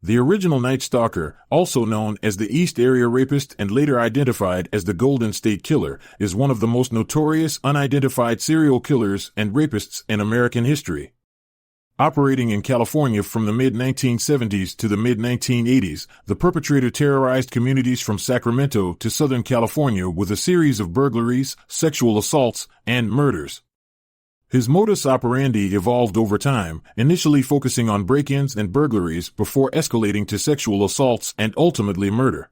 The original Nightstalker, also known as the East Area Rapist and later identified as the Golden State Killer, is one of the most notorious unidentified serial killers and rapists in American history. Operating in California from the mid-1970s to the mid-1980s, the perpetrator terrorized communities from Sacramento to Southern California with a series of burglaries, sexual assaults, and murders. His modus operandi evolved over time, initially focusing on break-ins and burglaries before escalating to sexual assaults and ultimately murder.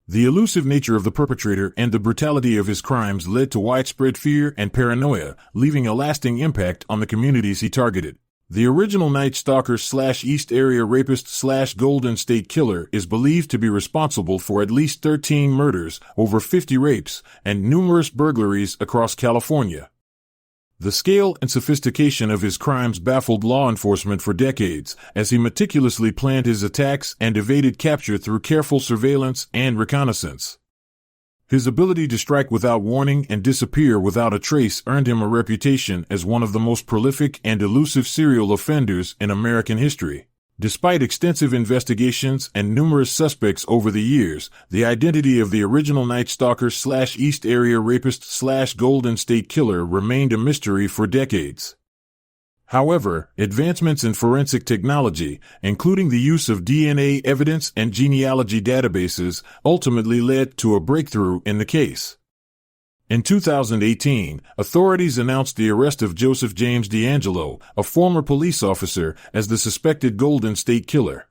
The elusive nature of the perpetrator and the brutality of his crimes led to widespread fear and paranoia, leaving a lasting impact on the communities he targeted. The original Nightstalker/East Area Rapist/Golden State Killer is believed to be responsible for at least 13 murders, over 50 rapes, and numerous burglaries across California. The scale and sophistication of his crimes baffled law enforcement for decades, as he meticulously planned his attacks and evaded capture through careful surveillance and reconnaissance. His ability to strike without warning and disappear without a trace earned him a reputation as one of the most prolific and elusive serial offenders in American history. Despite extensive investigations and numerous suspects over the years, the identity of the original Nightstalker/East Area Rapist/Golden State Killer remained a mystery for decades. However, advancements in forensic technology, including the use of DNA evidence and genealogy databases, ultimately led to a breakthrough in the case. In 2018, authorities announced the arrest of Joseph James DeAngelo, a former police officer, as the suspected Golden State Killer.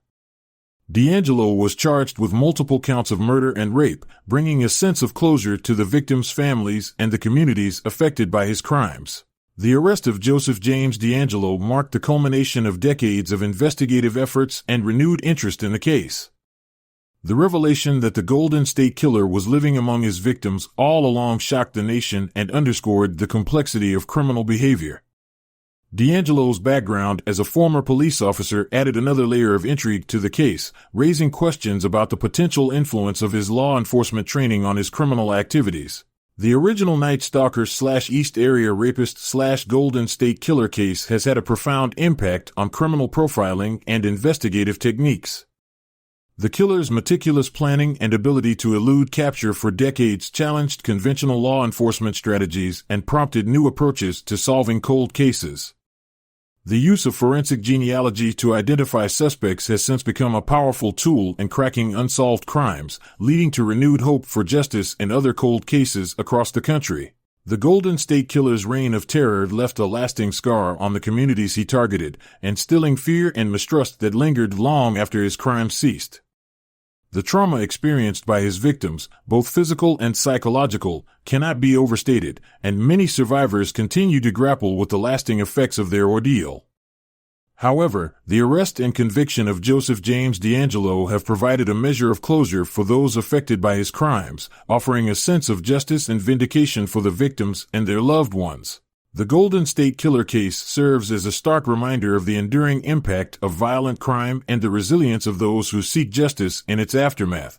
DeAngelo was charged with multiple counts of murder and rape, bringing a sense of closure to the victims' families and the communities affected by his crimes. The arrest of Joseph James DeAngelo marked the culmination of decades of investigative efforts and renewed interest in the case. The revelation that the Golden State Killer was living among his victims all along shocked the nation and underscored the complexity of criminal behavior. DeAngelo's background as a former police officer added another layer of intrigue to the case, raising questions about the potential influence of his law enforcement training on his criminal activities. The original Nightstalker/East Area Rapist/Golden State Killer case has had a profound impact on criminal profiling and investigative techniques. The killer's meticulous planning and ability to elude capture for decades challenged conventional law enforcement strategies and prompted new approaches to solving cold cases. The use of forensic genealogy to identify suspects has since become a powerful tool in cracking unsolved crimes, leading to renewed hope for justice in other cold cases across the country. The Golden State Killer's reign of terror left a lasting scar on the communities he targeted, instilling fear and mistrust that lingered long after his crimes ceased. The trauma experienced by his victims, both physical and psychological, cannot be overstated, and many survivors continue to grapple with the lasting effects of their ordeal. However, the arrest and conviction of Joseph James DeAngelo have provided a measure of closure for those affected by his crimes, offering a sense of justice and vindication for the victims and their loved ones. The Golden State Killer case serves as a stark reminder of the enduring impact of violent crime and the resilience of those who seek justice in its aftermath.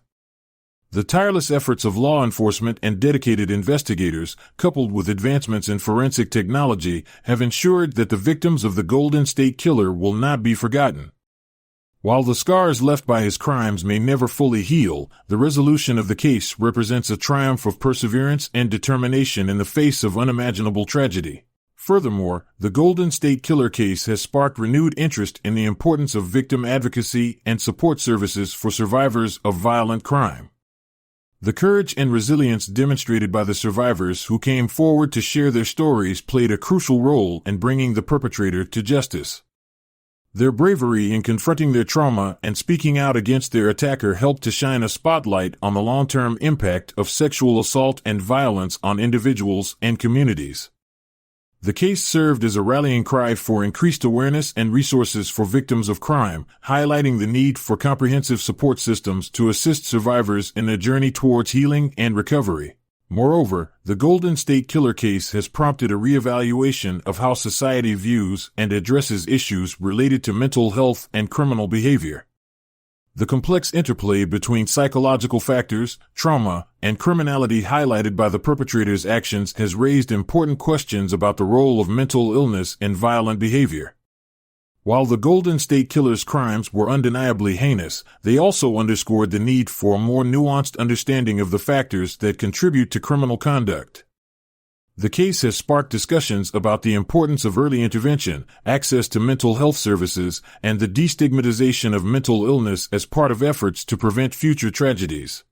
The tireless efforts of law enforcement and dedicated investigators, coupled with advancements in forensic technology, have ensured that the victims of the Golden State Killer will not be forgotten. While the scars left by his crimes may never fully heal, the resolution of the case represents a triumph of perseverance and determination in the face of unimaginable tragedy. Furthermore, the Golden State Killer case has sparked renewed interest in the importance of victim advocacy and support services for survivors of violent crime. The courage and resilience demonstrated by the survivors who came forward to share their stories played a crucial role in bringing the perpetrator to justice. Their bravery in confronting their trauma and speaking out against their attacker helped to shine a spotlight on the long-term impact of sexual assault and violence on individuals and communities. The case served as a rallying cry for increased awareness and resources for victims of crime, highlighting the need for comprehensive support systems to assist survivors in their journey towards healing and recovery. Moreover, the Golden State Killer case has prompted a reevaluation of how society views and addresses issues related to mental health and criminal behavior. The complex interplay between psychological factors, trauma, and criminality highlighted by the perpetrator's actions has raised important questions about the role of mental illness in violent behavior. While the Golden State Killer's crimes were undeniably heinous, they also underscored the need for a more nuanced understanding of the factors that contribute to criminal conduct. The case has sparked discussions about the importance of early intervention, access to mental health services, and the destigmatization of mental illness as part of efforts to prevent future tragedies.